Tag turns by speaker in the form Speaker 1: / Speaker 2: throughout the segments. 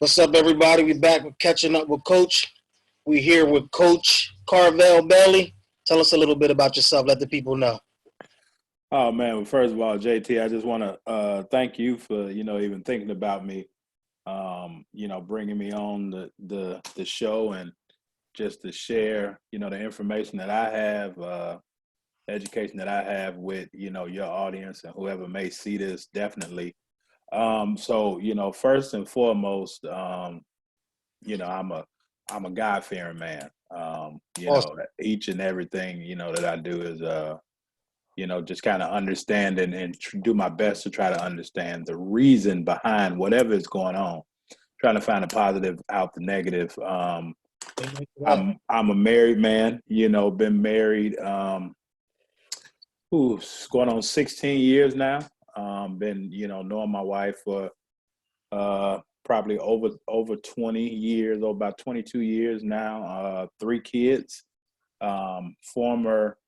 Speaker 1: What's up, everybody? We back with catching up with Coach. We here with Coach Carvel Bailey. Tell us a little bit about yourself. Let the people know.
Speaker 2: Oh man! Well, first of all, JT, I just want to thank you for even thinking about me. Bringing me on the show and just to share the information that I have, education that I have with your audience and whoever may see this. Definitely. First and foremost, I'm a God fearing man.
Speaker 1: Awesome.
Speaker 2: Each and everything that I do is just kind of understand and do my best to try to understand the reason behind whatever is going on. Trying to find a positive out the negative. I'm a married man. Been married. It's going on 16 years now. Been knowing my wife for probably over 20 years, or about 22 years now. 3 kids. Former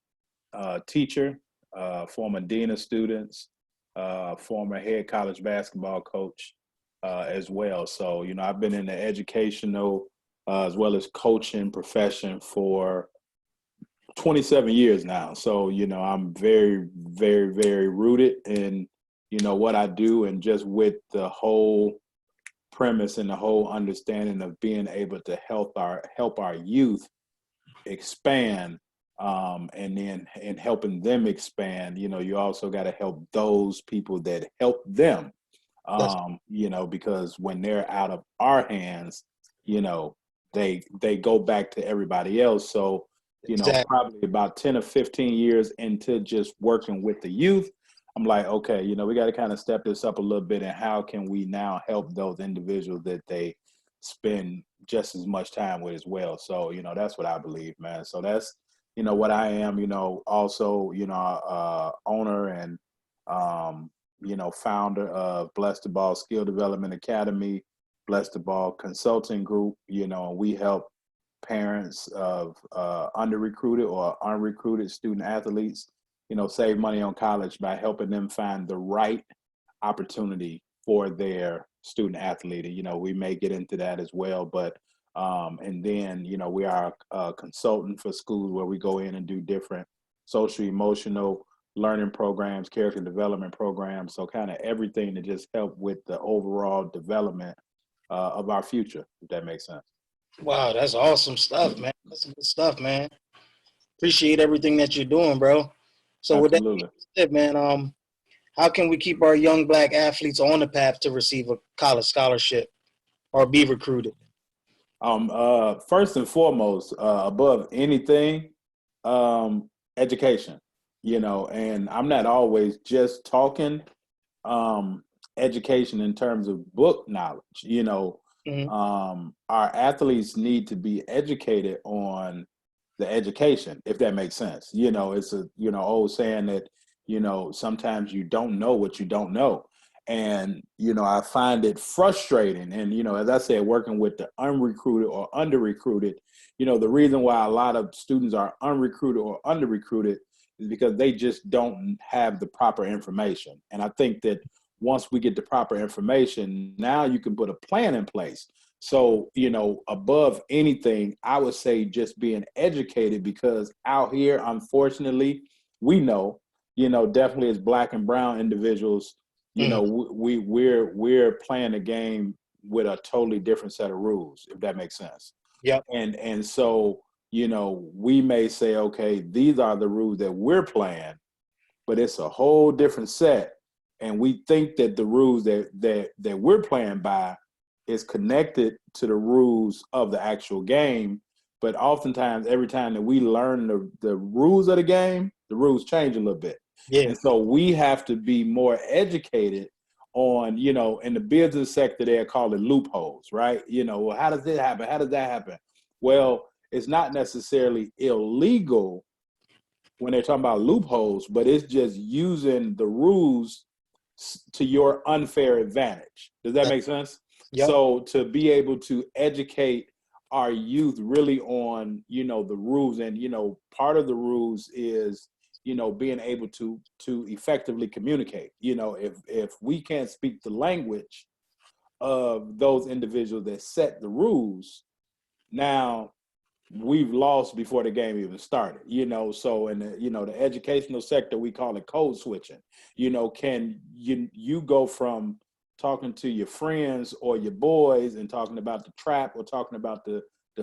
Speaker 2: teacher, former dean of students, former head college basketball coach as well. So, I've been in the educational as well as coaching profession for 27 years now. So, I'm very, very, very rooted in, what I do, and just with the whole premise and the whole understanding of being able to help our youth expand, and then in helping them expand, you also got to help those people that help them, because when they're out of our hands, they go back to everybody else. So,
Speaker 1: Exactly.
Speaker 2: probably about 10 or 15 years into just working with the youth, I'm like, okay, we got to kind of step this up a little bit, and how can we now help those individuals that they spend just as much time with as well. So, that's what I believe, man. So that's, what I am, also, owner and, founder of Bless the Ball Skill Development Academy, Bless the Ball Consulting Group. We help parents of under-recruited or unrecruited student athletes, save money on college by helping them find the right opportunity for their student athlete. We may get into that as well, but and then we are a consultant for schools where we go in and do different social emotional learning programs, character development programs. So kind of everything to just help with the overall development of our future, if that makes sense.
Speaker 1: Wow, that's awesome stuff, man. That's good stuff, man. Appreciate everything that you're doing, bro. So with that being
Speaker 2: Absolutely.
Speaker 1: said, man, how can we keep our young black athletes on the path to receive a college scholarship or be recruited?
Speaker 2: First and foremost, above anything, education, and I'm not always just talking education in terms of book knowledge.
Speaker 1: Mm-hmm.
Speaker 2: Our athletes need to be educated on the education, if that makes sense. It's a old saying that sometimes you don't know what you don't know. And I find it frustrating, and as I said, working with the unrecruited or under recruited, the reason why a lot of students are unrecruited or under recruited is because they just don't have the proper information. And I think that once we get the proper information, now you can put a plan in place. So, above anything, I would say just being educated, because out here, unfortunately, we know, definitely as Black and brown individuals,
Speaker 1: Mm-hmm.
Speaker 2: we're playing the game with a totally different set of rules, if that makes sense.
Speaker 1: Yep.
Speaker 2: And so, we may say, okay, these are the rules that we're playing, but it's a whole different set. And we think that the rules that we're playing by is connected to the rules of the actual game. But oftentimes, every time that we learn the rules of the game, the rules change a little bit.
Speaker 1: Yeah.
Speaker 2: And so we have to be more educated on, in the business sector, they're called it loopholes, right? Well, how does this happen? How does that happen? Well, it's not necessarily illegal when they're talking about loopholes, but it's just using the rules to your unfair advantage. Does that make sense?
Speaker 1: Yep.
Speaker 2: So to be able to educate our youth really on, the rules, and, part of the rules is, being able to effectively communicate. If we can't speak the language of those individuals that set the rules, now we've lost before the game even started, so in the, the educational sector, we call it code switching. Can you go from talking to your friends or your boys and talking about the trap or talking about the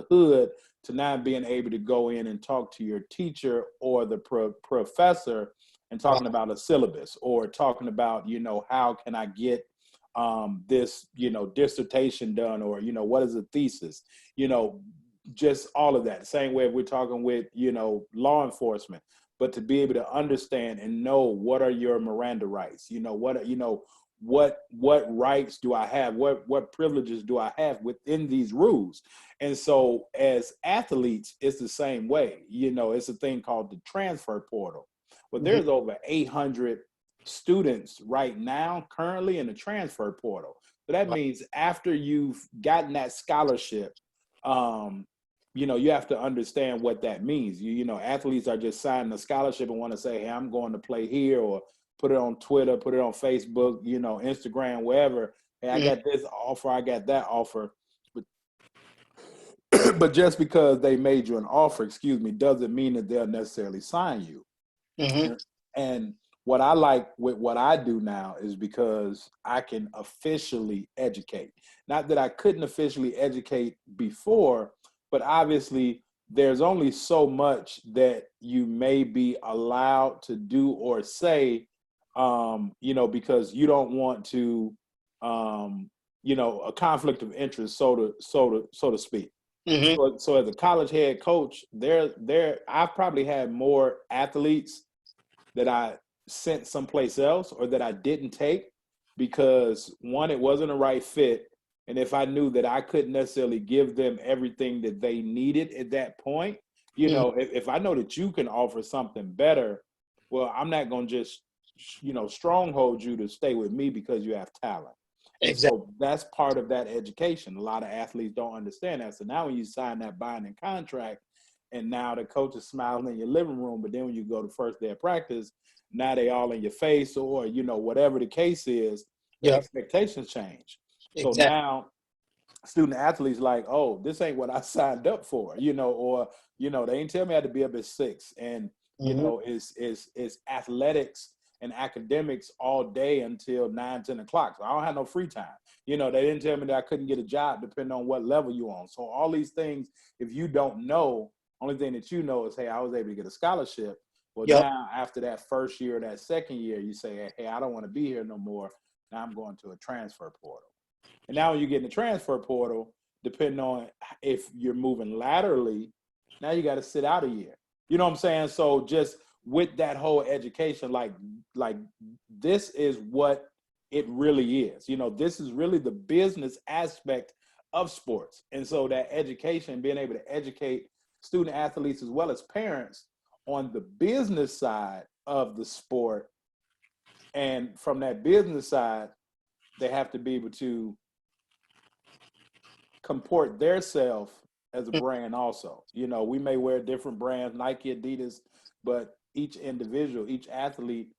Speaker 2: hood to now being able to go in and talk to your teacher or the professor and talking about a syllabus or talking about, how can I get this, dissertation done, or, what is a thesis, just all of that. Same way if we're talking with, law enforcement, but to be able to understand and know what are your Miranda rights, what rights do I have? What privileges do I have within these rules? And so as athletes, it's the same way. It's a thing called the transfer portal. Well, there's over 800 students right now currently in the transfer portal. So that means after you've gotten that scholarship, you have to understand what that means. Athletes are just signing a scholarship and want to say, hey, I'm going to play here, or put it on Twitter, put it on Facebook, Instagram, wherever. Hey, I got this offer, I got that offer. But just because they made you an offer, doesn't mean that they'll necessarily sign you. And what I like with what I do now is because I can officially educate. Not that I couldn't officially educate before, but obviously there's only so much that you may be allowed to do or say, because you don't want to, a conflict of interest, so to speak. So as a college head coach, I've probably had more athletes that I sent someplace else or that I didn't take because, one, it wasn't a right fit. And if I knew that I couldn't necessarily give them everything that they needed at that point, if I know that you can offer something better, well, I'm not going to just, stronghold you to stay with me because you have talent. And so that's part of that education. A lot of athletes don't understand that. So now when you sign that binding contract and now the coach is smiling in your living room, but then when you go to first day of practice, now they all in your face or, whatever the case is, the expectations change. So now student athletes like, oh, this ain't what I signed up for, or, they ain't tell me I had to be up at 6 and, it's athletics and academics all day until 9, 10 o'clock. So I don't have no free time. They didn't tell me that I couldn't get a job depending on what level you're on. So all these things, if you don't know, only thing that you know is, hey, I was able to get a scholarship. Well, now after that first year or that second year, you say, hey, I don't want to be here no more. Now I'm going to a transfer portal. And now when you get in the transfer portal, depending on if you're moving laterally, now you got to sit out a year. You know what I'm saying? So just with that whole education, like this is what it really is. This is really the business aspect of sports. And so that education, being able to educate student athletes as well as parents on the business side of the sport. And from that business side, they have to be able to comport their self as a brand also. We may wear different brands, Nike, Adidas, but each individual, each athlete,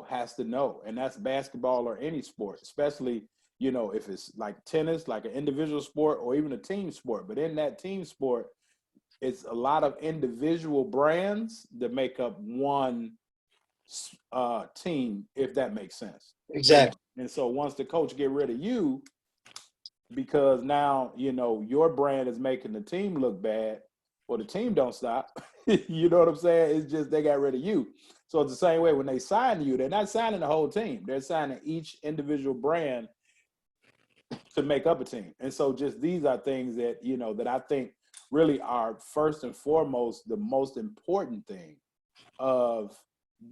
Speaker 2: has to know. And that's basketball or any sport, especially, if it's like tennis, like an individual sport or even a team sport. But in that team sport, it's a lot of individual brands that make up one team, if that makes sense.
Speaker 1: Exactly.
Speaker 2: And so once the coach get rid of you, because now, your brand is making the team look bad, well, the team don't stop. You know what I'm saying? It's just they got rid of you. So it's the same way when they sign you, they're not signing the whole team. They're signing each individual brand to make up a team. And so just these are things that, that I think really are first and foremost the most important thing of,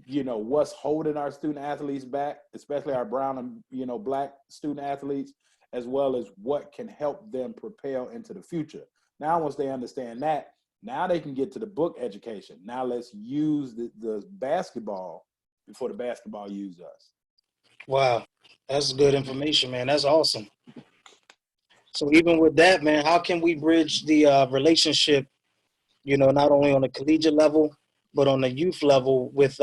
Speaker 2: what's holding our student athletes back, especially our brown and, black student athletes, as well as what can help them propel into the future. Now, once they understand that, now they can get to the book education. Now let's use the basketball before the basketball use us.
Speaker 1: Wow. That's good information, man. That's awesome. So even with that, man, how can we bridge the relationship, not only on the collegiate level, but on the youth level with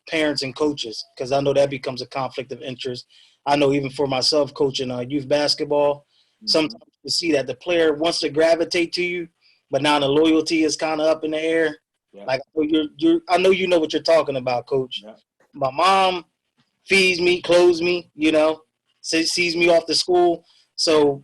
Speaker 1: parents and coaches? Because I know that becomes a conflict of interest. I know even for myself coaching youth basketball, sometimes you see that the player wants to gravitate to you, but now the loyalty is kind of up in the air.
Speaker 2: Yeah.
Speaker 1: Like I know you know what you're talking about, coach.
Speaker 2: Yeah.
Speaker 1: My mom feeds me, clothes me, sees me off to school. So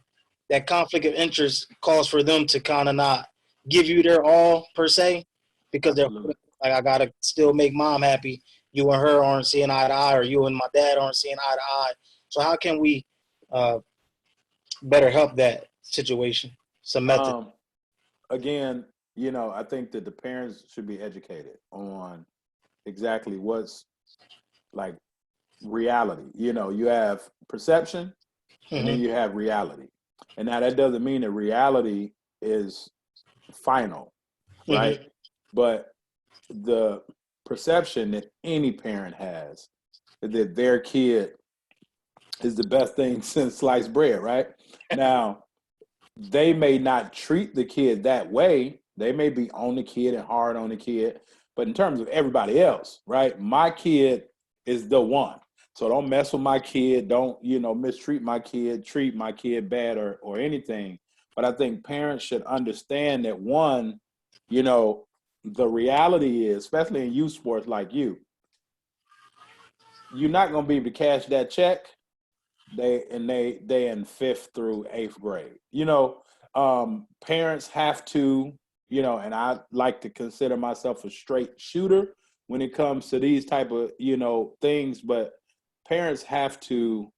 Speaker 1: that conflict of interest calls for them to kind of not give you their all per se, because they're
Speaker 2: Absolutely.
Speaker 1: like, I gotta still make mom happy. You and her aren't seeing eye to eye, or you and my dad aren't seeing eye to eye. So how can we uh, better help that situation? Some method.
Speaker 2: Again, I think that the parents should be educated on exactly what's like reality. You have perception and then
Speaker 1: Mm-hmm.
Speaker 2: you have reality. And now that doesn't mean that reality is final, right?
Speaker 1: Mm-hmm.
Speaker 2: But the perception that any parent has is that their kid is the best thing since sliced bread, right? Now, they may not treat the kid that way. They may be on the kid and hard on the kid. But in terms of everybody else, right? My kid is the one. So don't mess with my kid. Don't, mistreat my kid, treat my kid bad or anything. But I think parents should understand that one, the reality is, especially in youth sports like you're not going to be able to cash that check they in fifth through eighth grade. Parents have to, and I like to consider myself a straight shooter when it comes to these type of things, but parents have to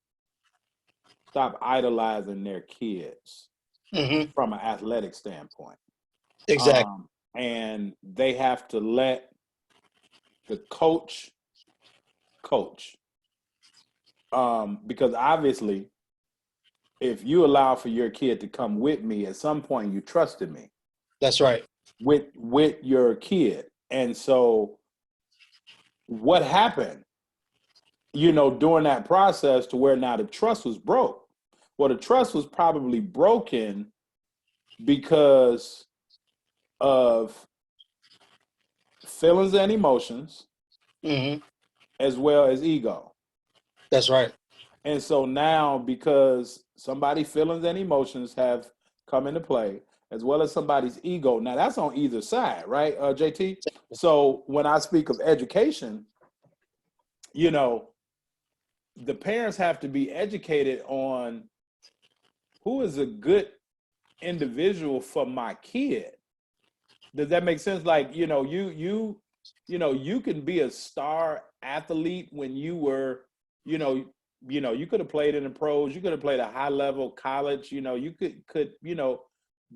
Speaker 2: stop idolizing their kids
Speaker 1: Mm-hmm.
Speaker 2: from an athletic standpoint,
Speaker 1: Exactly.
Speaker 2: and they have to let the coach, because obviously if you allow for your kid to come with me, at some point you trusted me
Speaker 1: That's right.
Speaker 2: with your kid. And so what happened, during that process to where now the trust was broke? Well, the trust was probably broken because of feelings and emotions
Speaker 1: Mm-hmm.
Speaker 2: as well as ego.
Speaker 1: That's right.
Speaker 2: And so now, because somebody's feelings and emotions have come into play, as well as somebody's ego, now that's on either side, right, JT? So when I speak of education, you know, the parents have to be educated on who is a good individual for my kid. Does that make sense? Like, you can be a star athlete when you were, you know, you could have played in the pros, you could have played a high level college, you could,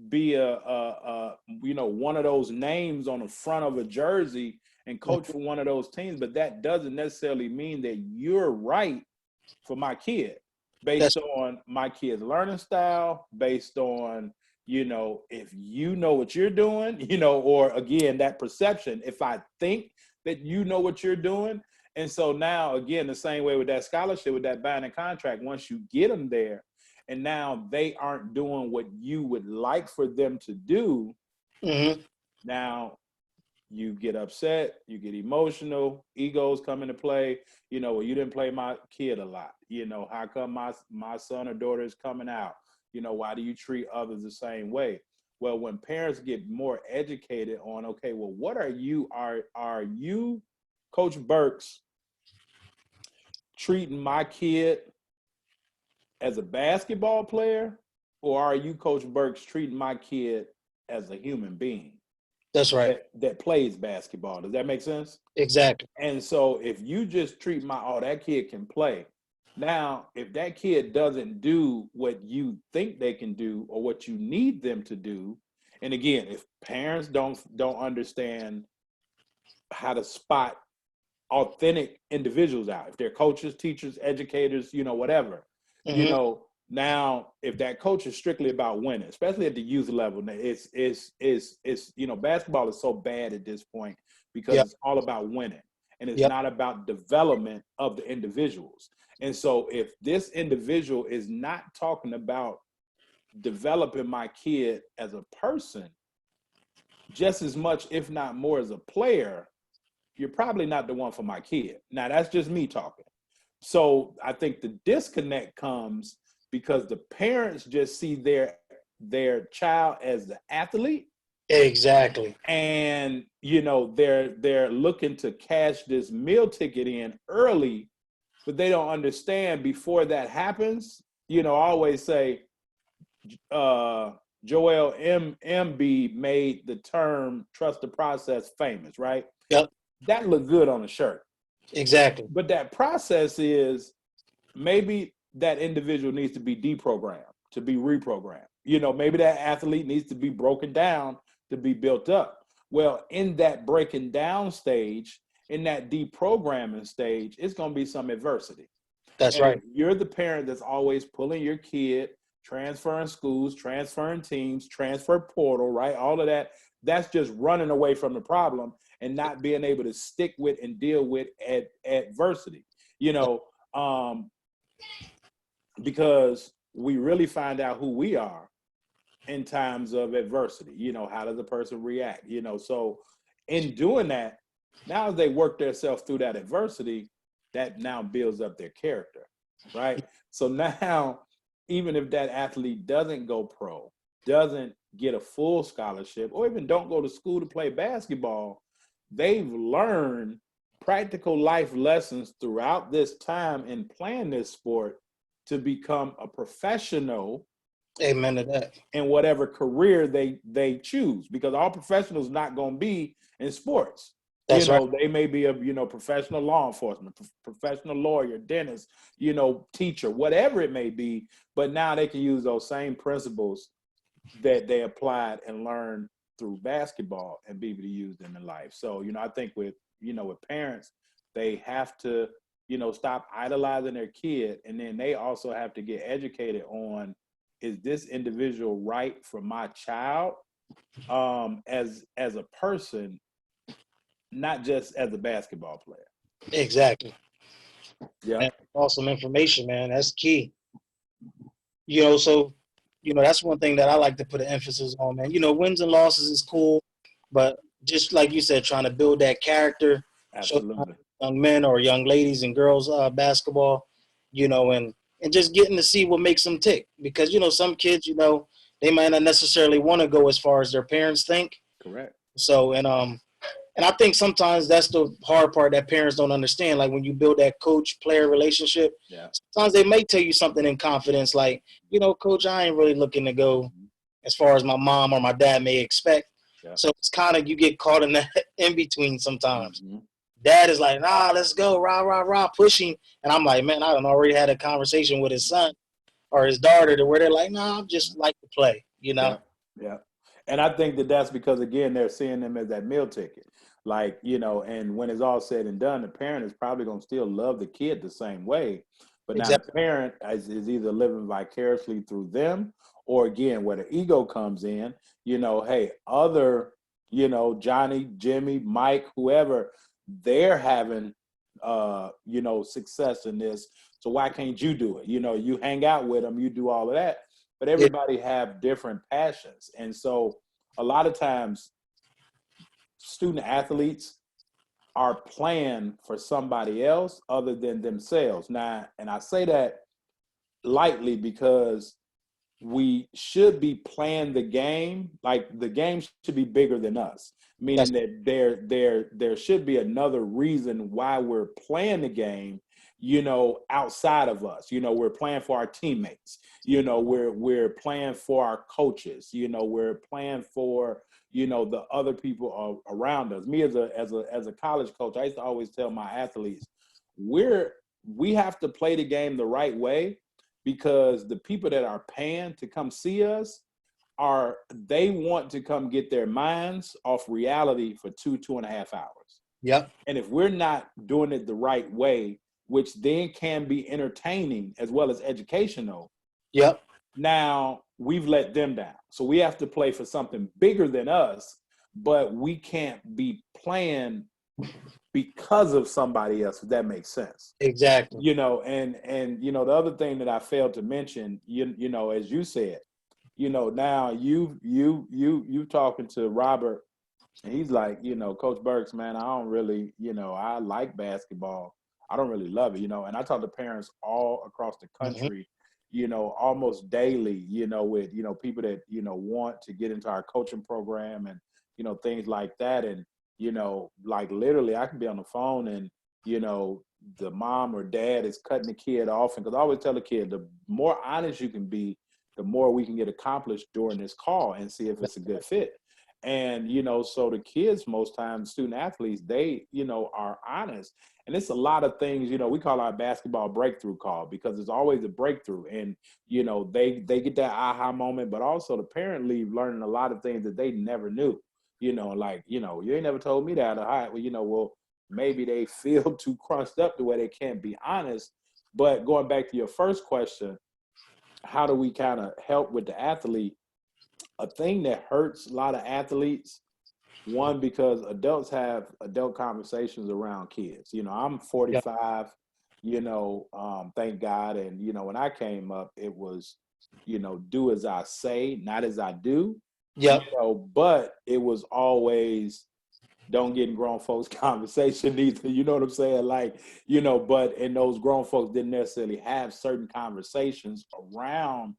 Speaker 2: be one of those names on the front of a jersey and coach for one of those teams, but that doesn't necessarily mean that you're right for my kid
Speaker 1: That's
Speaker 2: based on my kid's learning style, based on if you know what you're doing, or again, that perception, if I think that you know what you're doing. And so now, again, the same way with that scholarship, with that binding contract, once you get them there and now they aren't doing what you would like for them to do,
Speaker 1: mm-hmm.
Speaker 2: now you get upset, you get emotional, egos come into play. Well, you didn't play my kid a lot. How come my son or daughter is coming out? Why do you treat others the same way? Well, when parents get more educated on, okay, well, what are you Coach Burks treating my kid as a basketball player, or are you Coach Burks treating my kid as a human being
Speaker 1: That's right.
Speaker 2: that plays basketball? Does that make sense?
Speaker 1: Exactly.
Speaker 2: And so if you just treat that kid can play. Now, if that kid doesn't do what you think they can do or what you need them to do, and again, if parents don't understand how to spot authentic individuals out, if they're coaches, teachers, educators, whatever,
Speaker 1: Mm-hmm.
Speaker 2: now if that coach is strictly about winning, especially at the youth level, it's basketball is so bad at this point because
Speaker 1: Yep.
Speaker 2: it's all about winning and it's
Speaker 1: Yep.
Speaker 2: not about development of the individuals. And so if this individual is not talking about developing my kid as a person just as much, if not more, as a player, you're probably not the one for my kid. Now that's just me talking. So I think the disconnect comes because the parents just see their child as the athlete,
Speaker 1: Exactly.
Speaker 2: and they're looking to cash this meal ticket in early, but they don't understand before that happens. I always say, Joel MB made the term "trust the process" famous, right?
Speaker 1: Yep.
Speaker 2: That looked good on a shirt,
Speaker 1: Exactly.
Speaker 2: but that process is, maybe that individual needs to be deprogrammed, to be reprogrammed. Maybe that athlete needs to be broken down to be built up. Well, in that breaking down stage, in that deprogramming stage, it's going to be some adversity.
Speaker 1: That's
Speaker 2: And if
Speaker 1: right.
Speaker 2: you're the parent that's always pulling your kid, transferring schools, transferring teams, transfer portal, right? All of that, that's just running away from the problem and not being able to stick with and deal with adversity. Um, because we really find out who we are in times of adversity. How does a person react? So in doing that, now as they work themselves through that adversity, that now builds up their character, right? So now, even if that athlete doesn't go pro, doesn't get a full scholarship, or even don't go to school to play basketball, they've learned practical life lessons throughout this time in playing this sport to become a professional.
Speaker 1: Amen to that.
Speaker 2: In whatever career they choose, because all professionals not going to be in sports.
Speaker 1: That's right.
Speaker 2: They may be a professional law enforcement, professional lawyer, dentist, teacher, whatever it may be. But now they can use those same principles that they applied and learned through basketball and be able to use them in life. So I think with parents, they have to stop idolizing their kid, and then they also have to get educated on, is this individual right for my child, as a person, not just as a basketball player.
Speaker 1: Exactly.
Speaker 2: Yeah,
Speaker 1: Man, awesome information, man. That's key. So, that's one thing that I like to put an emphasis on, man. Wins and losses is cool, but just like you said, trying to build that character, show
Speaker 2: absolutely.
Speaker 1: young men or young ladies and girls basketball, and just getting to see what makes them tick. Because, some kids, they might not necessarily want to go as far as their parents think.
Speaker 2: Correct.
Speaker 1: So, and I think sometimes that's the hard part that parents don't understand. Like when you build that coach-player relationship,
Speaker 2: Yeah.
Speaker 1: sometimes they may tell you something in confidence, like, coach, I ain't really looking to go as far as my mom or my dad may expect.
Speaker 2: Yeah.
Speaker 1: So it's kind of, you get caught in that in between sometimes.
Speaker 2: Mm-hmm.
Speaker 1: Dad is like, nah, let's go, rah, rah, rah, pushing. And I'm like, man, I done already had a conversation with his son or his daughter to where they're like, nah, I'm just like to play,
Speaker 2: Yeah. Yeah. And I think that's because, again, they're seeing them as that meal ticket. Like, and when it's all said and done, the parent is probably going to still love the kid the same way. But now
Speaker 1: Exactly.
Speaker 2: the parent is either living vicariously through them, or, again, where the ego comes in, hey, other, Johnny, Jimmy, Mike, whoever, they're having, success in this. So why can't you do it? You hang out with them, you do all of that. But
Speaker 1: Yeah.
Speaker 2: everybody have different passions. And so a lot of times student athletes are playing for somebody else other than themselves. Now, and I say that lightly because we should be playing the game, like the game should be bigger than us, meaning that there should be another reason why we're playing the game, outside of us. We're playing for our teammates, we're playing for our coaches, we're playing for the other people around us. Me as a college coach, I used to always tell my athletes, we have to play the game the right way, because the people that are paying to come see us they want to come get their minds off reality for 2.5 hours.
Speaker 1: Yep.
Speaker 2: And if we're not doing it the right way, which then can be entertaining as well as educational,
Speaker 1: Yep.
Speaker 2: now we've let them down. So we have to play for something bigger than us, but we can't be playing because of somebody else, if that makes sense.
Speaker 1: Exactly.
Speaker 2: And the other thing that I failed to mention, as you said, now you talking to Robert, and he's like, Coach Burks, man, I don't really, I like basketball. I don't really love it, and I talk to parents all across the
Speaker 1: Mm-hmm.
Speaker 2: country, almost daily, with, people that, want to get into our coaching program and, things like that. And, like literally I can be on the phone and, the mom or dad is cutting the kid off. And because I always tell the kid, the more honest you can be, the more we can get accomplished during this call and see if it's a good fit. And, so the kids, most times, student athletes, they, are honest. And it's a lot of things, we call our basketball breakthrough call because it's always a breakthrough. And, they get that aha moment, but also the parent leave learning a lot of things that they never knew, like, you ain't never told me that. All right, well, maybe they feel too crunched up the way they can't be honest. But going back to your first question, how do we kind of help with the athlete? A thing that hurts a lot of athletes, one, because adults have adult conversations around kids. I'm
Speaker 1: Yep.
Speaker 2: 45, thank God. And, when I came up, it was, do as I say, not as I do,
Speaker 1: Yep.
Speaker 2: but it was always don't get in grown folks conversation either. You know what I'm saying? Like, but and those grown folks didn't necessarily have certain conversations around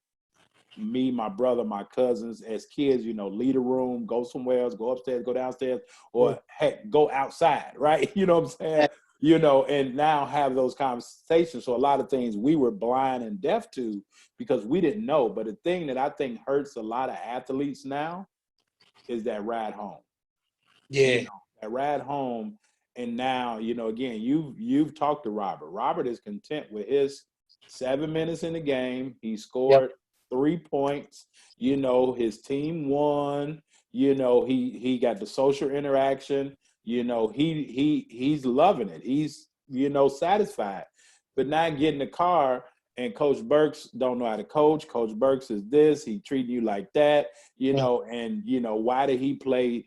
Speaker 2: me, my brother, my cousins as kids, leave a room, go somewhere else, go upstairs, go downstairs, or heck, go outside, right? You know what I'm saying? And now have those conversations. So a lot of things we were blind and deaf to because we didn't know. But the thing that I think hurts a lot of athletes now is that ride home.
Speaker 1: Yeah.
Speaker 2: That ride home. And now, again, you've talked to Robert. Robert is content with his 7 minutes in the game. He
Speaker 1: Yep.
Speaker 2: scored 3 points. His team won. He got the social interaction. He's loving it. He's, satisfied. But now get in the car and Coach Burks don't know how to coach. Coach Burks is this. He treating you like that,
Speaker 1: Mm.
Speaker 2: and, why did he play,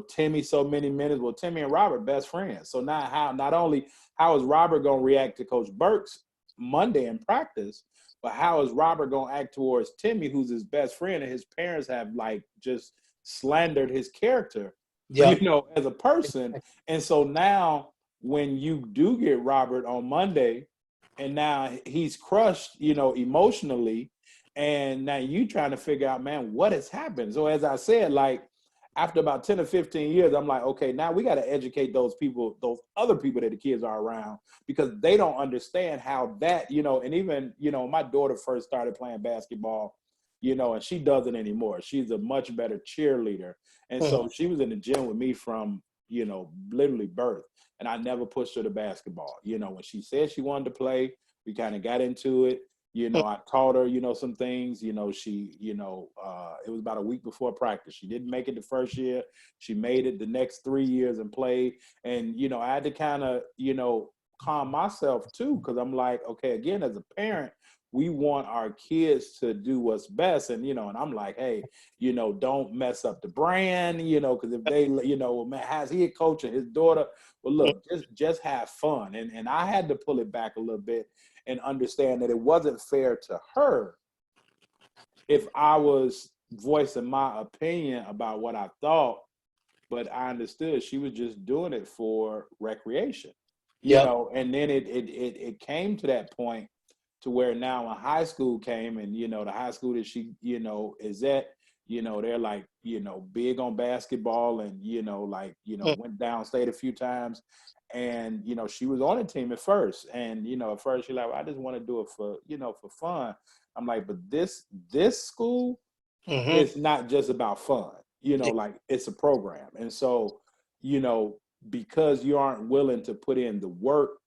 Speaker 2: Timmy so many minutes? Well, Timmy and Robert best friends. So now not only how is Robert going to react to Coach Burks Monday in practice, but how is Robert going to act towards Timmy, who's his best friend, and his parents have like just slandered his character,
Speaker 1: Yep.
Speaker 2: as a person. And so now when you do get Robert on Monday and now he's crushed, emotionally, and now you trying to figure out, man, what has happened? So as I said, like after about 10 or 15 years, I'm like, okay, now we got to educate those people, those other people that the kids are around, because they don't understand how that, and even, my daughter first started playing basketball, and she doesn't anymore. She's a much better cheerleader. And
Speaker 1: Mhm.
Speaker 2: so she was in the gym with me from, literally birth. And I never pushed her to basketball. When she said she wanted to play, we kind of got into it. I taught her, some things, she, it was about a week before practice. She didn't make it the first year. She made it the next 3 years and played. And, I had to kind of, calm myself too. Cause I'm like, okay, again, as a parent, we want our kids to do what's best. And, and I'm like, hey, don't mess up the brand, cause if they, man, has he a coach and his daughter? Well, look, just have fun. And I had to pull it back a little bit and understand that it wasn't fair to her if I was voicing my opinion about what I thought, but I understood she was just doing it for recreation,
Speaker 1: Yep.
Speaker 2: and then it came to that point to where now when high school came and, the high school that she, is at, they're like, big on basketball and, like,
Speaker 1: Mm.
Speaker 2: went downstate a few times. And, she was on the team at first. And, at first she's like, well, I just want to do it for, for fun. I'm like, but this school
Speaker 1: Mhm.
Speaker 2: is not just about fun, like it's a program. And so, because you aren't willing to put in the work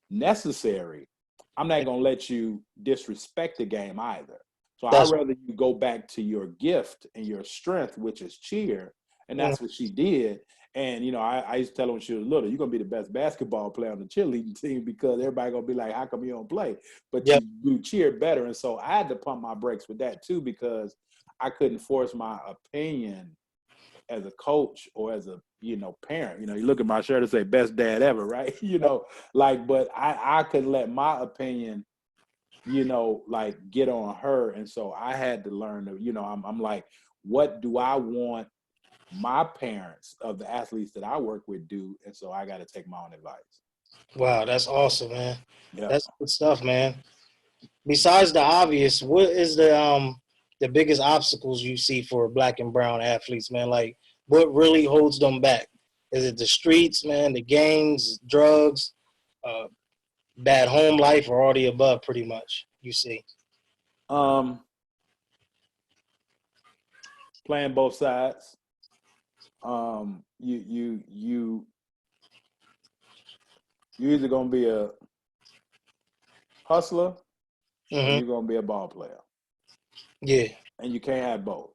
Speaker 2: necessary, I'm not going to let you disrespect the game either. So I'd
Speaker 1: That's
Speaker 2: rather you go back to your gift and your strength, which is cheer. And
Speaker 1: mm.
Speaker 2: that's what she did. And, I used to tell her when she was little, you're going to be the best basketball player on the cheerleading team because everybody going to be like, how come you don't play? But
Speaker 1: Yep.
Speaker 2: you do cheer better. And so I had to pump my brakes with that too, because I couldn't force my opinion as a coach or as a parent. You look at my shirt and say best dad ever, right? Like, but I could let my opinion like get on her. And so I had to learn to, I'm like, what do I want my parents of the athletes that I work with do? And so I got to take my own advice.
Speaker 1: Wow, that's awesome, man.
Speaker 2: Yeah.
Speaker 1: That's good stuff, man. Besides the obvious, what is the biggest obstacles you see for black and brown athletes, man? Like, what really holds them back? Is it the streets, man, the gangs, drugs, uh, bad home life, or all the above? Pretty much, you see.
Speaker 2: Um, Playing both sides. You either gonna be a hustler or
Speaker 1: Hmm.
Speaker 2: you're gonna be a ball player,
Speaker 1: Yeah,
Speaker 2: and you can't have both.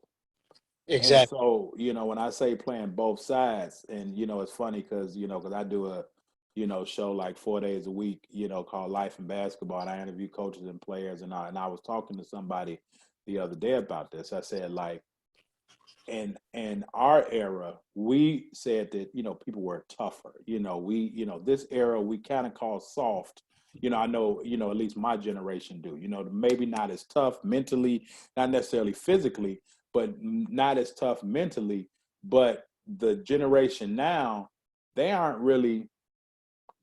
Speaker 2: And
Speaker 1: exactly.
Speaker 2: so, when I say playing both sides, and it's funny because because I do a show like 4 days a week, called Life in Basketball, and I interview coaches and players, and I was talking to somebody the other day about this. I said, like, in our era, we said that people were tougher. We this era we kind of call soft. I know at least my generation do. Maybe not as tough mentally, not necessarily physically, but not as tough mentally. But the generation now, they aren't really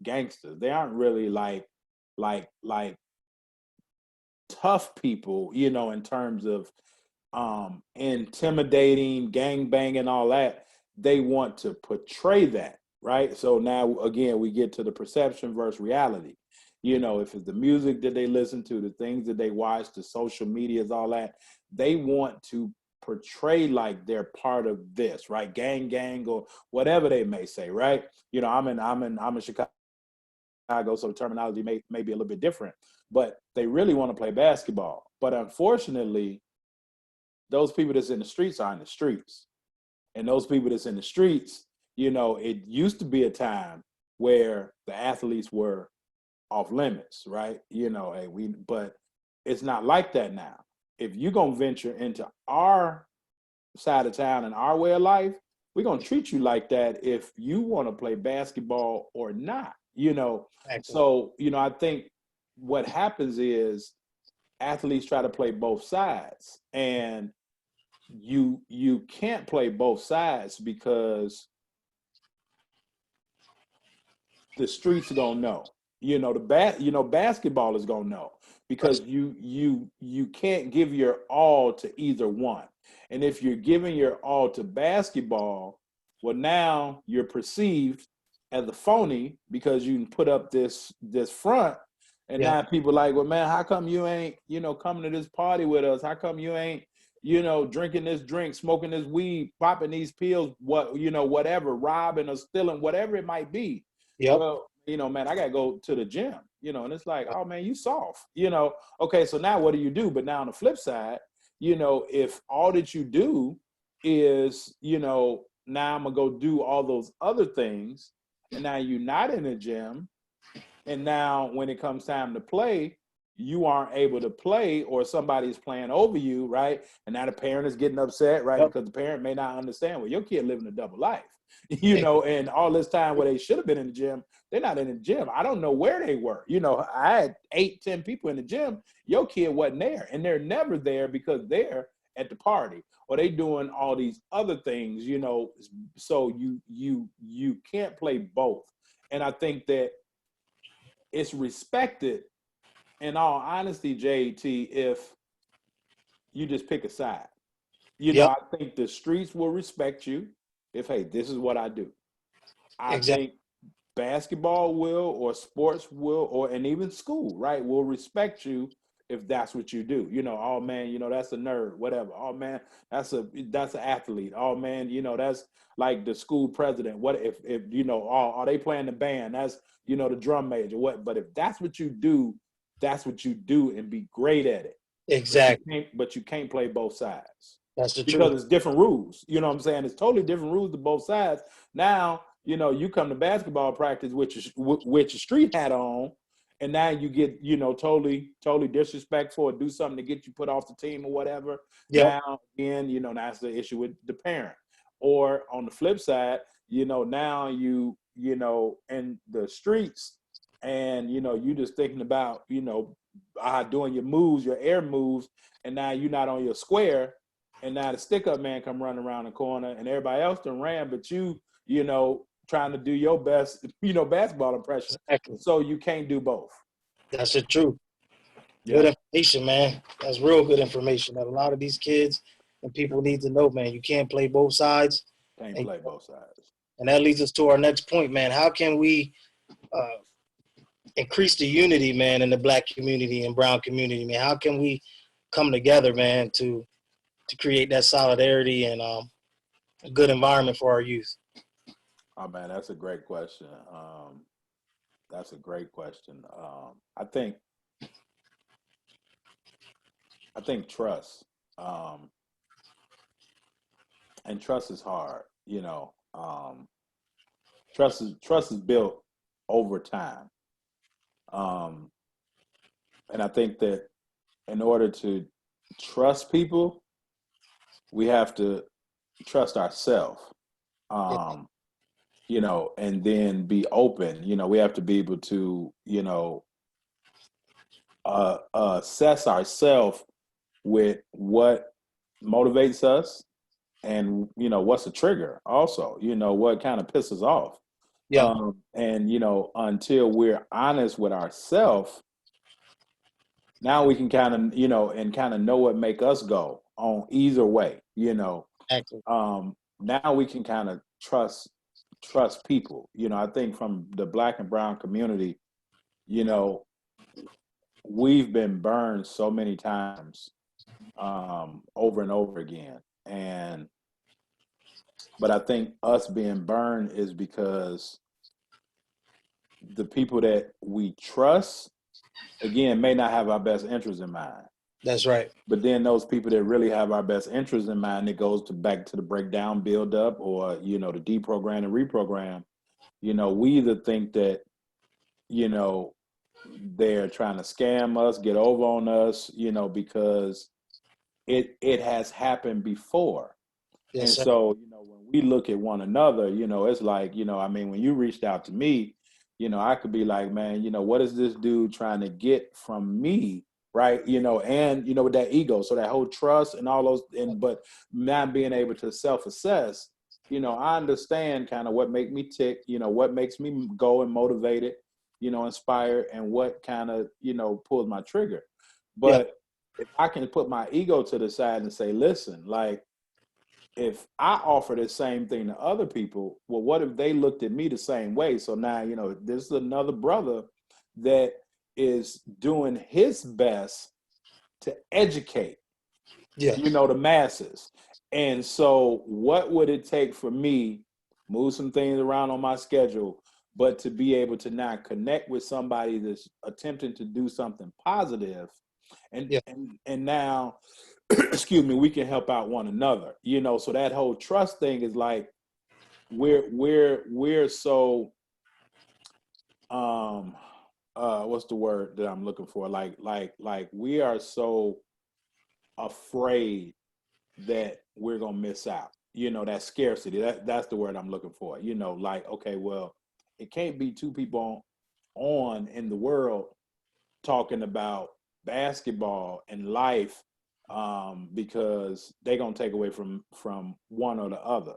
Speaker 2: gangsters. They aren't really like tough people. In terms of intimidating, gang banging, all that. They want to portray that, right? So now again, we get to the perception versus reality. If it's the music that they listen to, the things that they watch, the social medias, all that, they want to portray like they're part of this, right? Gang, or whatever they may say, right? I'm in Chicago, so the terminology may be a little bit different, but they really want to play basketball. But unfortunately, those people that's in the streets are in the streets. And those people that's in the streets, it used to be a time where the athletes were off limits, right? Hey, but it's not like that now. If you're gonna venture into our side of town and our way of life, we're gonna treat you like that if you want to play basketball or not.
Speaker 1: Exactly.
Speaker 2: So, I think what happens is athletes try to play both sides. And you can't play both sides because the streets are gonna know. Basketball is gonna know because
Speaker 1: That's
Speaker 2: you can't give your all to either one. And if you're giving your all to basketball, well, now you're perceived as a phony because you can put up this front, and
Speaker 1: yeah,
Speaker 2: now people like, well, man, how come you ain't coming to this party with us? How come you ain't drinking this drink, smoking this weed, popping these pills, whatever, robbing or stealing, whatever it might be.
Speaker 1: yep,
Speaker 2: Well, man, I gotta go to the gym, and it's like, oh man, you soft. Okay, so now what do you do? But now on the flip side, if all that you do is, now I'm gonna go do all those other things, and now you're not in the gym, and now when it comes time to play, you aren't able to play, or somebody's playing over you, right? And now the parent is getting upset, right?
Speaker 1: yep,
Speaker 2: Because the parent may not understand, well, your kid living a double life,
Speaker 1: ex-
Speaker 2: and all this time where they should have been in the gym, they're not in the gym. I don't know where they were. I had 8, 10 people in the gym. Your kid wasn't there, and they're never there because they're at the party or they doing all these other things. So you can't play both. And I think that it's respected, in all honesty, JT, if you just pick a side.
Speaker 1: yep,
Speaker 2: I think the streets will respect you if, hey, this is what I do. I
Speaker 1: exactly.
Speaker 2: think basketball will, or sports will, and even school, right, will respect you if that's what you do. Oh man, that's a nerd, whatever. Oh man, that's an athlete. Oh man, that's like the school president. What if are they playing the band? That's the drum major. What? But if that's what you do, that's what you do, and be great at it.
Speaker 1: Exactly.
Speaker 2: But you can't play both sides
Speaker 1: That's the truth.
Speaker 2: because it's different rules. You know what I'm saying? It's totally different rules to both sides. Now, you come to basketball practice with your street hat on, and now you get, totally disrespectful or do something to get you put off the team or whatever.
Speaker 1: Yep,
Speaker 2: Now, again, that's the issue with the parent. Or on the flip side, now in the streets, and you just thinking about, doing your moves, your air moves, and now you're not on your square, and now the stick up man come running around the corner, and everybody else done ran, but you trying to do your best, basketball impression.
Speaker 1: Exactly.
Speaker 2: So you can't do both.
Speaker 1: That's the truth.
Speaker 2: Yeah.
Speaker 1: Good information, man. That's real good information that a lot of these kids and people need to know, man. You can't play both sides.
Speaker 2: Can't
Speaker 1: And,
Speaker 2: play both sides.
Speaker 1: and that leads us to our next point, man. How can we uh, increase the unity, man, in the black community and brown community, man? How can we come together, man, to create that solidarity and a good environment for our youth?
Speaker 2: Oh man, that's a great question. That's a great question. I think trust, and trust is hard. Trust is built over time, and I think that in order to trust people, we have to trust ourselves.
Speaker 1: Yeah,
Speaker 2: And then be open. We have to be able to, assess ourselves with what motivates us and, what's a trigger also, what kind of pisses off.
Speaker 1: yeah,
Speaker 2: And, until we're honest with ourselves, now we can kind of, and kind of know what make us go on either way,
Speaker 1: exactly.
Speaker 2: now we can kind of trust people. I think from the black and brown community, you know, we've been burned so many times, over and over again. But I think us being burned is because the people that we trust, again, may not have our best interests in mind.
Speaker 1: That's right.
Speaker 2: But then those people that really have our best interests in mind, it goes back to the breakdown, build up, or, the deprogram and reprogram. We either think that, they're trying to scam us, get over on us, because it has happened before.
Speaker 1: Yes,
Speaker 2: And
Speaker 1: sir.
Speaker 2: so, when we look at one another, it's like, when you reached out to me, I could be like, man, what is this dude trying to get from me? Right. And, with that ego. So that whole trust and all those, but not being able to self-assess, I understand kind of what make me tick, what makes me go and motivated, inspired, and what kind of, pulls my trigger.
Speaker 1: Yeah,
Speaker 2: But if I can put my ego to the side and say, listen, like, if I offer the same thing to other people, well, what if they looked at me the same way? So now, this is another brother that is doing his best to educate,
Speaker 1: yeah,
Speaker 2: the masses. And so what would it take for me move some things around on my schedule, but to be able to now connect with somebody that's attempting to do something positive, and
Speaker 1: yeah,
Speaker 2: and now excuse me, we can help out one another, so that whole trust thing is like we're so what's the word that I'm looking for, like we are so afraid that we're gonna miss out, that scarcity, that's the word I'm looking for, like, okay, well, it can't be two people on in the world talking about basketball and life, because they're gonna take away from one or the other.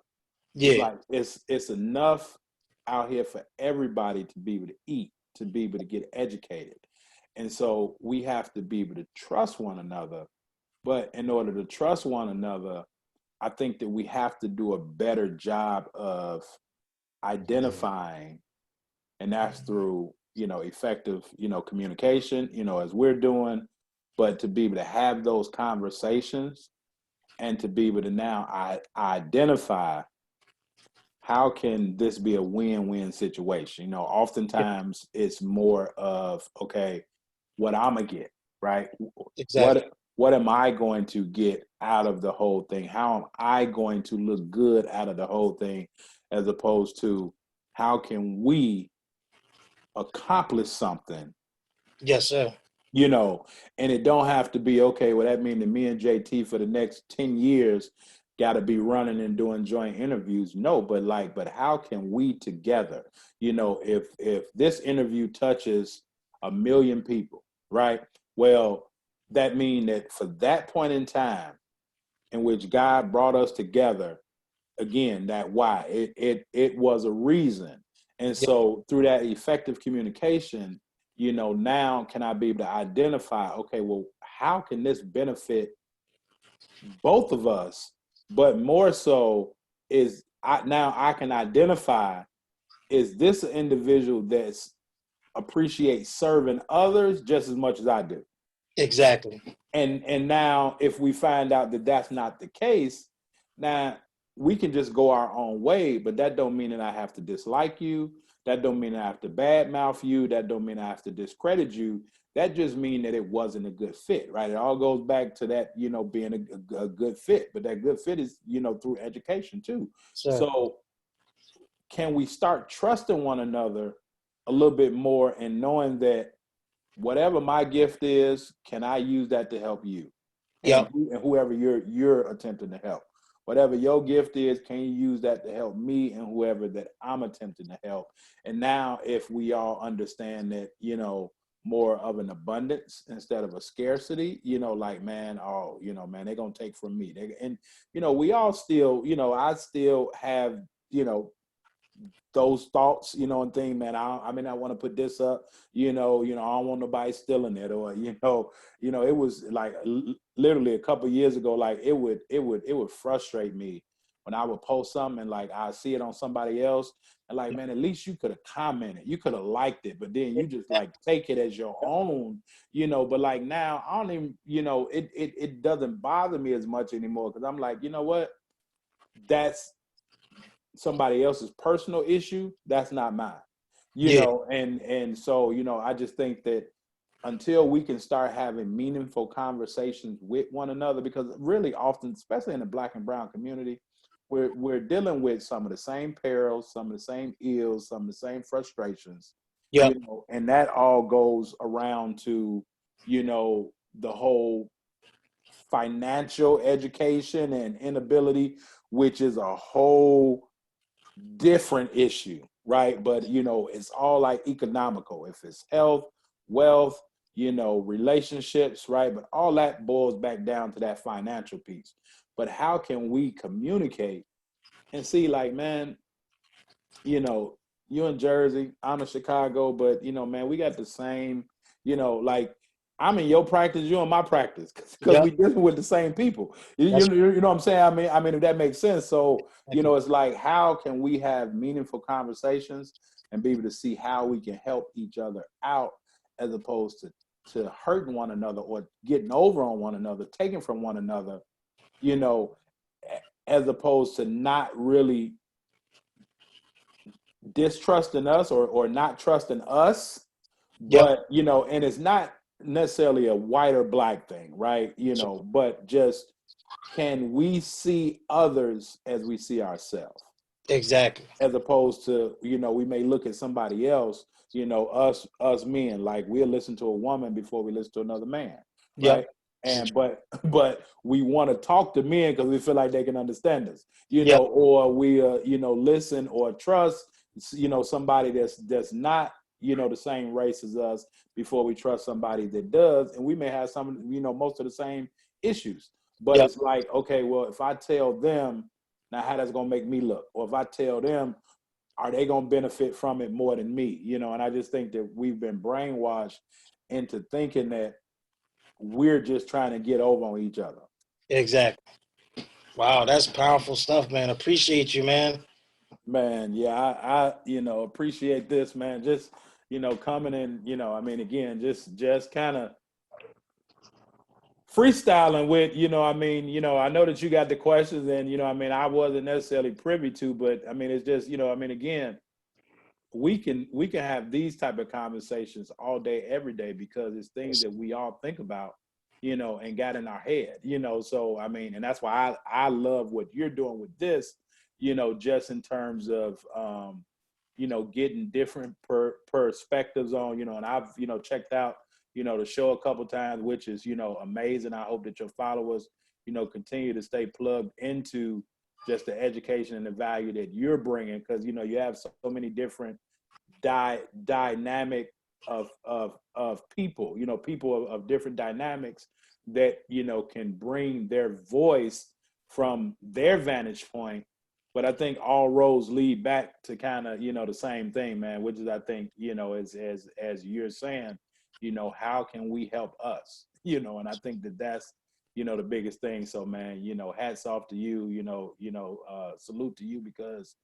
Speaker 2: It's
Speaker 1: yeah,
Speaker 2: like it's enough out here for everybody to be able to eat, to be able to get educated, and so we have to be able to trust one another. But in order to trust one another, I think that we have to do a better job of identifying, and that's through, effective, communication, as we're doing, but to be able to have those conversations and to be able to now identify how can this be a win-win situation.
Speaker 1: yeah,
Speaker 2: Oftentimes it's more of, okay, what I'm gonna get, right?
Speaker 1: exactly.
Speaker 2: What am I going to get out of the whole thing? How am I going to look good out of the whole thing, as opposed to how can we accomplish something,
Speaker 1: Yes, sir.
Speaker 2: you know, and it don't have to be, okay, well, that means that me and JT for the next 10 years got to be running and doing joint interviews. No, but how can we together, if this interview touches 1 million people, right? Well, that means that for that point in time in which God brought us together, again, that why. It was a reason. And
Speaker 1: Yeah,
Speaker 2: so through that effective communication, now can I be able to identify, okay, well, how can this benefit both of us? But more so is now I can identify, is this an individual that's appreciates serving others just as much as I do?
Speaker 1: exactly.
Speaker 2: And now if we find out that that's not the case, now we can just go our own way, but that don't mean that I have to dislike you. That don't mean I have to badmouth you. That don't mean I have to discredit you. That just mean that it wasn't a good fit, right? It all goes back to that, being a good fit, but that good fit is, through education too.
Speaker 1: Sure.
Speaker 2: So can we start trusting one another a little bit more and knowing that whatever my gift is, can I use that to help you? And,
Speaker 1: Yep.
Speaker 2: and whoever you're attempting to help. Whatever your gift is, can you use that to help me and whoever that I'm attempting to help? And now if we all understand that, more of an abundance instead of a scarcity, like, man, oh, man, they're gonna take from me. And we all still, I still have, those thoughts, and think, man, I mean, I want to put this up, I don't want nobody stealing it, or, it was like literally a couple of years ago, like it would frustrate me when I would post something and like I see it on somebody else, and like, man, at least you could have commented, you could have liked it, but then you just like take it as your own, but like now I don't even, it doesn't bother me as much anymore because I'm like, you know what, that's somebody else's personal issue, that's not mine,
Speaker 1: Yeah.
Speaker 2: and so I just think that until we can start having meaningful conversations with one another, because really often, especially in the Black and brown community, we're dealing with some of the same perils, some of the same ills, some of the same frustrations,
Speaker 1: Yep.
Speaker 2: and that all goes around to the whole financial education and inability, which is a whole different issue, right? But it's all like economical. If it's health, wealth, relationships, right? But all that boils back down to that financial piece. But how can we communicate and see, like, man, you in Jersey, I'm in Chicago, but man, we got the same, like I'm in your practice, you in my practice, because we
Speaker 1: Yep.
Speaker 2: dealing with the same people.
Speaker 1: That's
Speaker 2: You know what I'm saying? I mean, if that makes sense. So, it's like, how can we have meaningful conversations and be able to see how we can help each other out, as opposed to hurting one another or getting over on one another, taking from one another, you know, as opposed to not really distrusting us or not trusting us.
Speaker 1: yep.
Speaker 2: But and it's not necessarily a white or black thing, right? But just, can we see others as we see ourselves,
Speaker 1: Exactly.
Speaker 2: as opposed to we may look at somebody else, us men, like we'll listen to a woman before we listen to another man, right?
Speaker 1: Yep.
Speaker 2: And but we want to talk to men because we feel like they can understand us,
Speaker 1: Yep.
Speaker 2: or we listen or trust somebody that's not the same race as us before we trust somebody that does. And we may have some most of the same issues, but
Speaker 1: Yep.
Speaker 2: it's like, okay, well, if I tell them, now how that's gonna make me look, or if I tell them, are they gonna benefit from it more than me? And I just think that we've been brainwashed into thinking that we're just trying to get over on each other.
Speaker 1: Exactly. Wow, that's powerful stuff, man. Appreciate you, man.
Speaker 2: Man, yeah, I appreciate this, man. Just coming in, I mean, again, just kind of freestyling with, I mean, I know that you got the questions, and I mean, I wasn't necessarily privy to, but I mean, it's just, I mean, again, we can have these type of conversations all day, every day, because it's things that we all think about, and got in our head, so I mean, and that's why I love what you're doing with this, just in terms of getting different perspectives on, and I've checked out the show a couple times, which is amazing. I hope that your followers continue to stay plugged into just the education and the value that you're bringing, because you have so many different dynamic of people, people of different dynamics that can bring their voice from their vantage point, but I think all roads lead back to kind of, the same thing, man, which is, I think, as you're saying, how can we help us, and I think that that's, the biggest thing. So, man, hats off to you, salute to you, because,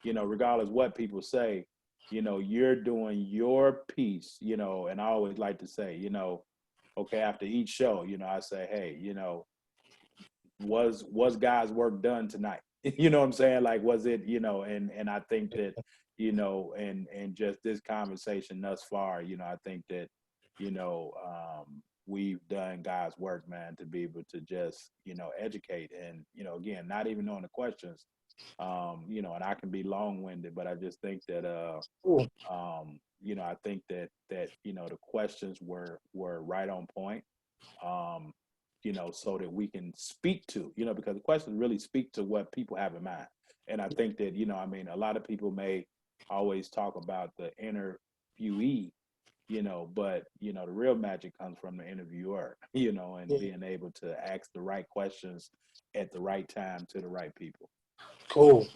Speaker 2: regardless what people say, you're doing your piece, and I always like to say, okay, after each show, I say, hey, was God's work done tonight? You know what I'm saying? Like, was it, and I think that, and just this conversation thus far, I think that, we've done God's work, man, to be able to just, educate, and, again, not even knowing the questions, and I can be long-winded, but I just think that,
Speaker 1: Cool.
Speaker 2: I think that the questions were right on point. Um, so that we can speak to, because the questions really speak to what people have in mind. And I think that, I mean, a lot of people may always talk about the interviewee, but, the real magic comes from the interviewer, and
Speaker 1: Yeah.
Speaker 2: being able to ask the right questions at the right time to the right people.
Speaker 1: Cool.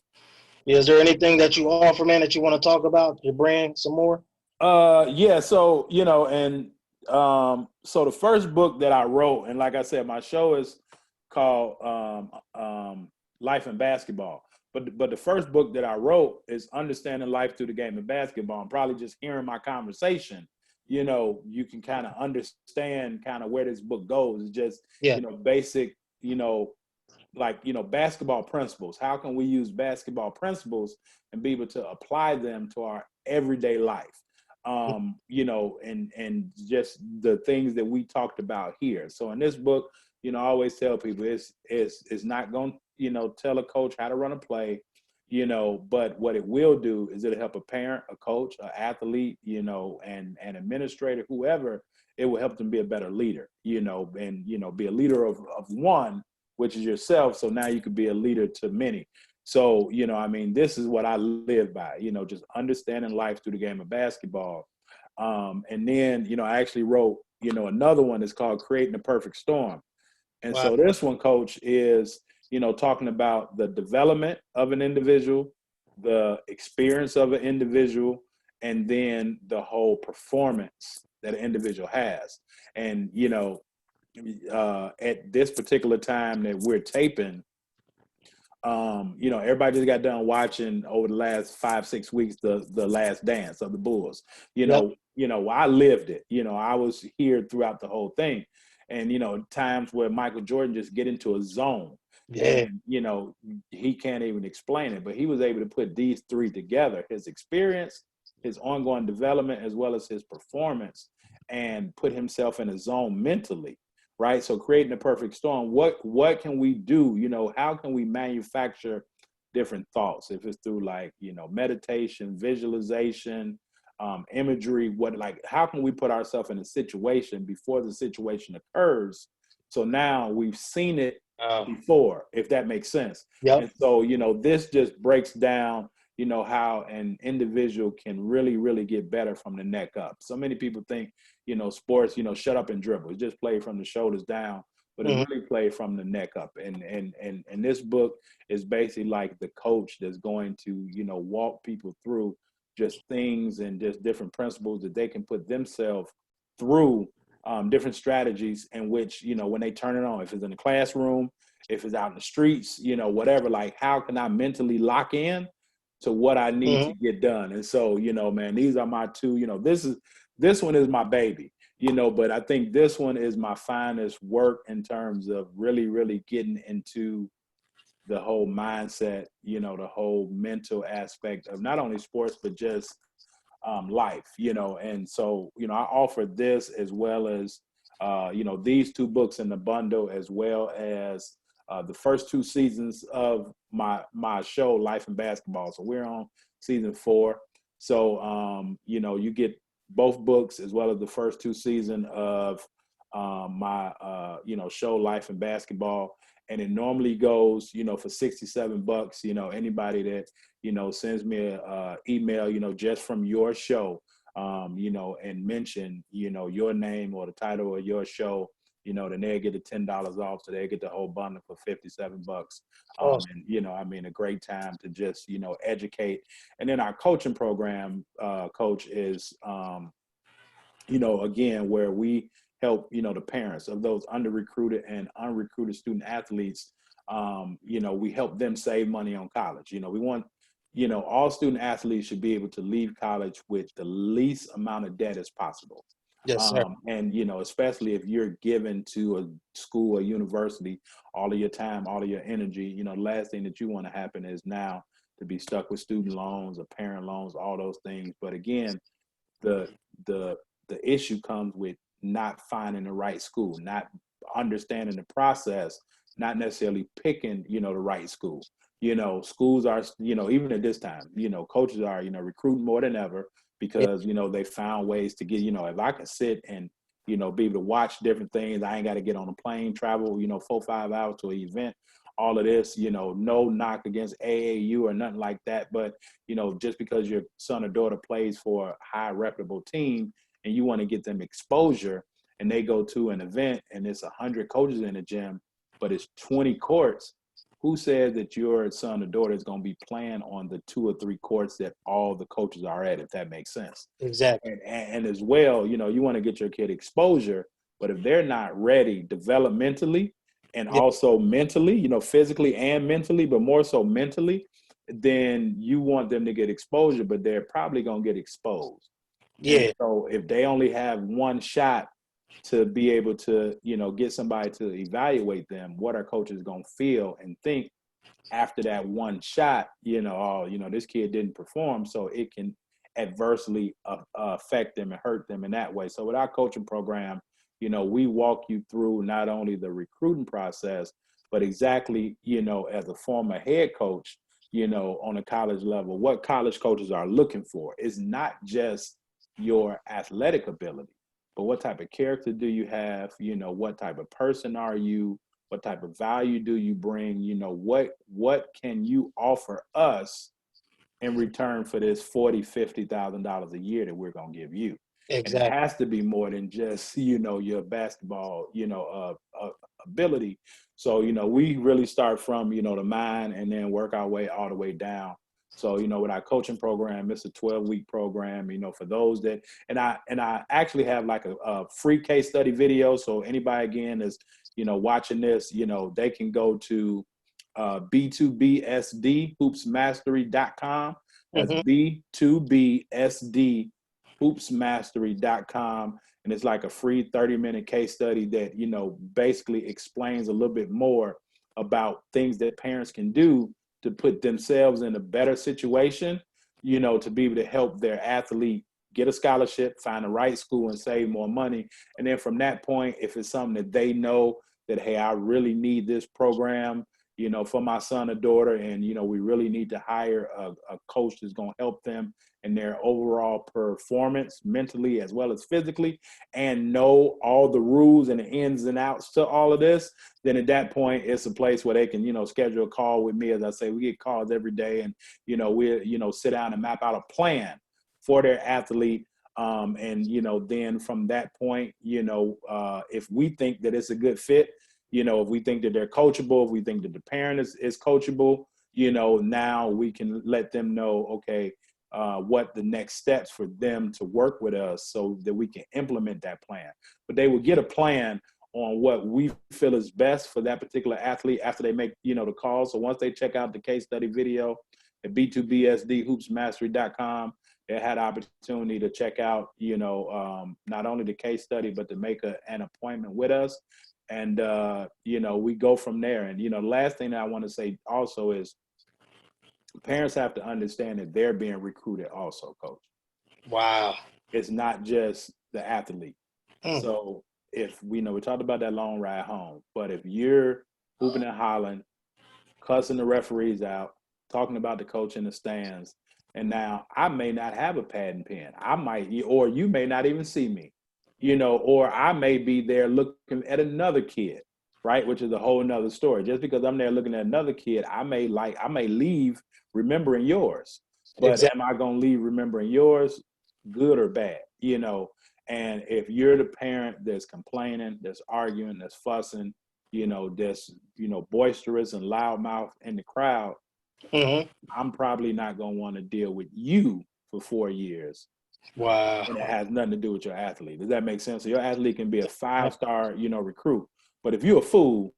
Speaker 1: Yeah, is there anything that you offer, man, that you want to talk about? Your brand some more?
Speaker 2: Yeah, so and so the first book that I wrote, and like I said, my show is called Life in Basketball. But the first book that I wrote is Understanding Life Through the Game of Basketball. And probably just hearing my conversation, you can kind of understand kind of where this book goes. It's just,
Speaker 1: Yeah.
Speaker 2: basic, like, basketball principles. How can we use basketball principles and be able to apply them to our everyday life? And just the things that we talked about here. So in this book, I always tell people it's not going to, tell a coach how to run a play, but what it will do is it'll help a parent, a coach, an athlete, and an administrator, whoever. It will help them be a better leader, and, be a leader of one, which is yourself. So now you could be a leader to many. So, I mean, this is what I live by, just understanding life through the game of basketball. And then, I actually wrote, another one that's called Creating the Perfect Storm. And
Speaker 1: Wow.
Speaker 2: so this one, coach, is, talking about the development of an individual, the experience of an individual, and then the whole performance that an individual has. And, at this particular time that we're taping, everybody just got done watching over the last 5-6 weeks the Last Dance of the Bulls.
Speaker 1: Yep.
Speaker 2: I lived it. I was here throughout the whole thing, and times where Michael Jordan just get into a zone,
Speaker 1: Yeah.
Speaker 2: and he can't even explain it, but he was able to put these three together: his experience, his ongoing development, as well as his performance, and put himself in a zone mentally, right? So creating a perfect storm. What can we do? How can we manufacture different thoughts? If it's through, like, meditation, visualization, imagery, how can we put ourselves in a situation before the situation occurs? So now we've seen it before, if that makes sense.
Speaker 1: Yep.
Speaker 2: And so, this just breaks down, how an individual can really, really get better from the neck up. So many people think, sports, shut up and dribble. It's just play from the shoulders down, but it really play from the neck up. And this book is basically like the coach that's going to, walk people through just things and just different principles that they can put themselves through, different strategies in which, when they turn it on, if it's in the classroom, if it's out in the streets, whatever, like, how can I mentally lock in to what I need to get done? And so, man, these are my two, this one is my baby, but I think this one is my finest work in terms of really, really getting into the whole mindset, the whole mental aspect of not only sports, but just life, and so, I offer this as well as, these two books in the bundle, as well as the first two seasons of my show, Life in Basketball. So we're on season 4. So, you get both books as well as the first two seasons of my, show, Life in Basketball. And it normally goes, for $67. Anybody that, sends me a email, just from your show, and mention, your name or the title of your show, then they get the $10 off, so they get the whole bundle for $57.
Speaker 1: Awesome.
Speaker 2: And a great time to just educate. And then our coaching program, coach, is again, where we help, the parents of those under recruited and unrecruited student athletes. We help them save money on college. We want, all student athletes should be able to leave college with the least amount of debt as possible.
Speaker 1: Yes, sir.
Speaker 2: And, especially if you're given to a school or university, all of your time, all of your energy, the last thing that you want to happen is now to be stuck with student loans or parent loans, all those things. But again, the issue comes with not finding the right school, not understanding the process, not necessarily picking, the right school. Schools are, even at this time, coaches are, recruiting more than ever because, they found ways to get, if I can sit and, be able to watch different things, I ain't got to get on a plane, travel, 4 or 5 hours to an event, all of this, no knock against AAU or nothing like that. But, just because your son or daughter plays for a high reputable team and you want to get them exposure and they go to an event and it's 100 coaches in the gym, but it's 20 courts, who says that your son or daughter is going to be playing on the 2 or 3 courts that all the coaches are at, if that makes sense?
Speaker 1: Exactly.
Speaker 2: And as well, you want to get your kid exposure, but if they're not ready developmentally and also mentally, physically and mentally, but more so mentally, then you want them to get exposure, but they're probably going to get exposed.
Speaker 1: Yeah.
Speaker 2: And so if they only have one shot to be able to, get somebody to evaluate them, what are coaches going to feel and think after that one shot, this kid didn't perform, so it can adversely affect them and hurt them in that way. So with our coaching program, we walk you through not only the recruiting process, but exactly, as a former head coach, on a college level, what college coaches are looking for is not just your athletic ability, but what type of character do you have? What type of person are you? What type of value do you bring? What can you offer us in return for this $40,000-$50,000 a year that we're going to give you?
Speaker 1: Exactly.
Speaker 2: And it has to be more than just, your basketball, ability. So, we really start from, the mind and then work our way all the way down. So, with our coaching program, it's a 12-week program, for those that, and I actually have like a free case study video. So anybody again is, watching this, they can go to B2BSDhoopsmastery.com. That's B2BSDhoopsmastery.com. And it's like a free 30-minute case study that, basically explains a little bit more about things that parents can do to put themselves in a better situation, to be able to help their athlete get a scholarship, find the right school, and save more money. And then from that point, if it's something that they know that, hey, I really need this program, for my son or daughter, and, we really need to hire a coach that's going to help them in their overall performance, mentally as well as physically, and know all the rules and the ins and outs to all of this, then at that point, it's a place where they can, schedule a call with me. As I say, we get calls every day, and, we sit down and map out a plan for their athlete. And, then from that point, if we think that it's a good fit, if we think that they're coachable, if we think that the parent is coachable, now we can let them know, okay, what the next steps for them to work with us so that we can implement that plan. But they will get a plan on what we feel is best for that particular athlete after they make, the call. So once they check out the case study video at B2BSDhoopsmastery.com, they had the opportunity to check out, not only the case study, but to make an appointment with us. And, we go from there. And, the last thing that I want to say also is parents have to understand that they're being recruited also, Coach.
Speaker 1: Wow.
Speaker 2: It's not just the athlete. So if we talked about that long ride home, but if you're hooping and hollering, cussing the referees out, talking about the coach in the stands, and now I may not have a pad and pen. I might, or you may not even see me, or I may be there looking at another kid, right? Which is a whole nother story. Just because I'm there looking at another kid, I may leave remembering yours, but
Speaker 1: Exactly.
Speaker 2: am I going to leave remembering yours, good or bad? And if you're the parent that's complaining, that's arguing, that's fussing, that's, boisterous and loudmouth in the crowd,
Speaker 1: Mm-hmm.
Speaker 2: I'm probably not going to want to deal with you for 4 years.
Speaker 1: Wow.
Speaker 2: And it has nothing to do with your athlete. Does that make sense? So your athlete can be a 5-star, recruit. But if you're a fool,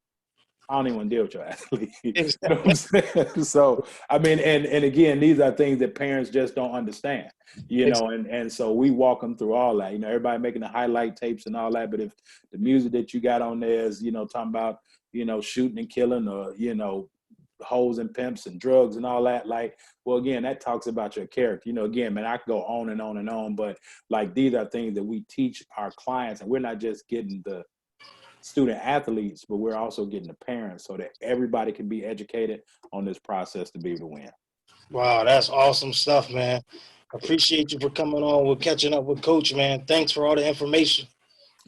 Speaker 2: I don't even want to deal with your athlete. You know what I'm saying? So, I mean, and again, these are things that parents just don't understand, and so we walk them through all that. Everybody making the highlight tapes and all that, but if the music that you got on there is, talking about, shooting and killing, or, hoes and pimps and drugs and all that, like, well, again, that talks about your character. Again, man, I could go on and on and on, but like, these are things that we teach our clients, and we're not just getting the student athletes, but we're also getting the parents, so that everybody can be educated on this process to be able to win.
Speaker 1: Wow, that's awesome stuff, man. Appreciate you for coming on. We're catching up with Coach, man. Thanks for all the information.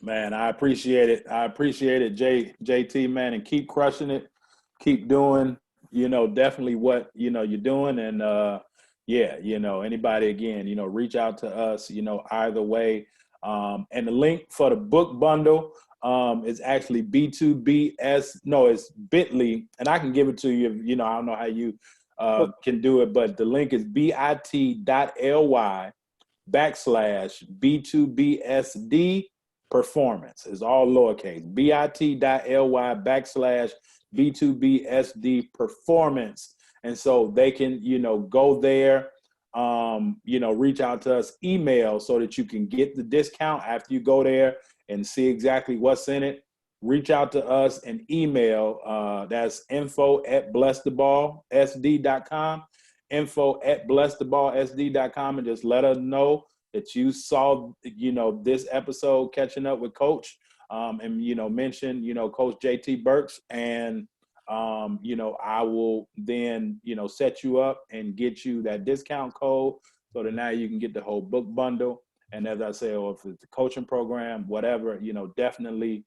Speaker 2: Man, I appreciate it. JT, man, and keep crushing it. Keep doing, definitely what, you're doing. And anybody, again, reach out to us, either way. And the link for the book bundle is actually B2BS. No, it's Bitly. And I can give it to you. I don't know how you can do it, but the link is bit.ly/B2BSD performance. Is all lowercase. bit.ly/B2BSD performance. And so they can, go there, reach out to us, email, so that you can get the discount after you go there and see exactly what's in it. Reach out to us and email. That's info@blesstheballsd.com, info@blesstheballsd.com, and just let us know that you saw, this episode, Catching Up with Coach, and, mention, Coach JT Burks, and, I will then, set you up and get you that discount code, so that now you can get the whole book bundle. And as I say, or if it's the coaching program, whatever, definitely,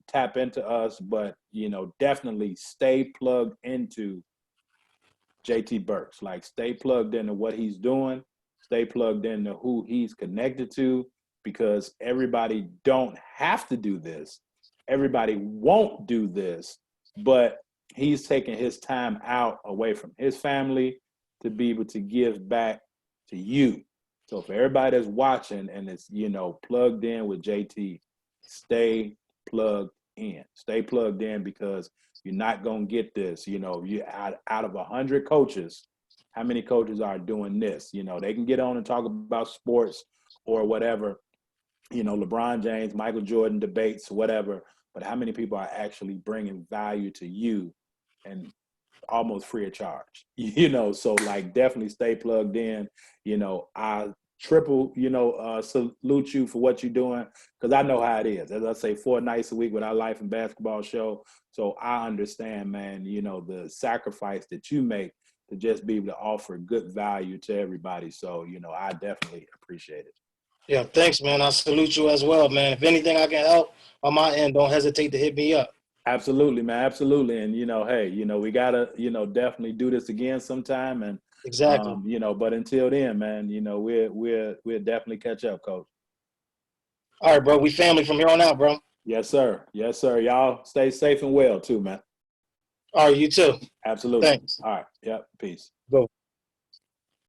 Speaker 2: tap into us, but, definitely stay plugged into JT Burks. Like, stay plugged into what he's doing, stay plugged into who he's connected to, because everybody don't have to do this. Everybody won't do this, but he's taking his time out away from his family to be able to give back to you. So for everybody that's watching and is, plugged in with JT, stay plugged in. Stay plugged in, because you're not going to get this. You out of 100 coaches, how many coaches are doing this? They can get on and talk about sports or whatever, LeBron James, Michael Jordan debates, whatever. But how many people are actually bringing value to you, and almost free of charge? So like, definitely stay plugged in. I triple, salute you for what you're doing, because I know how it is. As I say, 4 nights a week with our Life and Basketball show. So I understand, man, the sacrifice that you make to just be able to offer good value to everybody. So, I definitely appreciate it.
Speaker 1: Yeah, thanks, man. I salute you as well, man. If anything I can help on my end, don't hesitate to hit me up.
Speaker 2: Absolutely, man. Absolutely. And, hey, we got to, definitely do this again sometime. And,
Speaker 1: Exactly.
Speaker 2: but until then, man, we'll definitely catch up, Coach.
Speaker 1: All right, bro. We family from here on out, bro.
Speaker 2: Yes, sir. Yes, sir. Y'all stay safe and well too, man.
Speaker 1: All right, you too.
Speaker 2: Absolutely.
Speaker 1: Thanks.
Speaker 2: All right. Yep. Peace.
Speaker 1: Go.